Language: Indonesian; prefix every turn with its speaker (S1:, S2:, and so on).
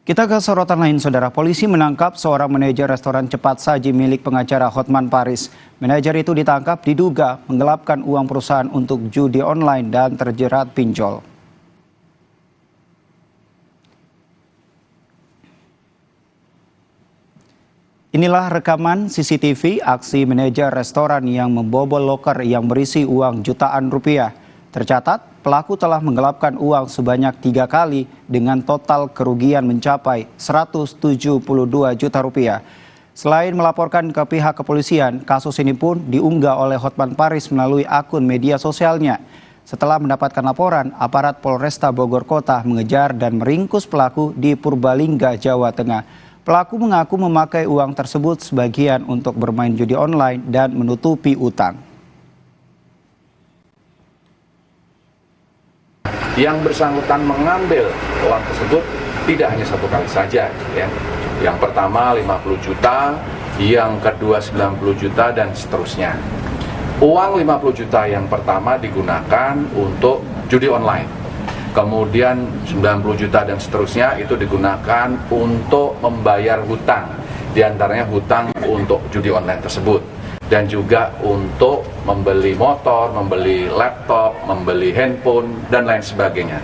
S1: Kita ke sorotan lain, saudara. Polisi menangkap seorang manajer restoran cepat saji milik pengacara Hotman Paris. Manajer itu ditangkap diduga menggelapkan uang perusahaan untuk judi online dan terjerat pinjol. Inilah rekaman CCTV aksi manajer restoran yang membobol loker yang berisi uang jutaan rupiah. Tercatat, pelaku telah menggelapkan uang sebanyak 3 kali dengan total kerugian mencapai 172 juta rupiah. Selain melaporkan ke pihak kepolisian, kasus ini pun diunggah oleh Hotman Paris melalui akun media sosialnya. Setelah mendapatkan laporan, aparat Polresta Bogor Kota mengejar dan meringkus pelaku di Purbalingga, Jawa Tengah. Pelaku mengaku memakai uang tersebut sebagian untuk bermain judi online dan menutupi utang.
S2: Yang bersangkutan mengambil uang tersebut tidak hanya satu kali saja, ya. Yang pertama 50 juta, yang kedua 90 juta, dan seterusnya. Uang 50 juta yang pertama digunakan untuk judi online. Kemudian 90 juta dan seterusnya itu digunakan untuk membayar hutang, diantaranya hutang untuk judi online tersebut. Dan juga untuk membeli motor, membeli laptop, membeli handphone, dan lain sebagainya.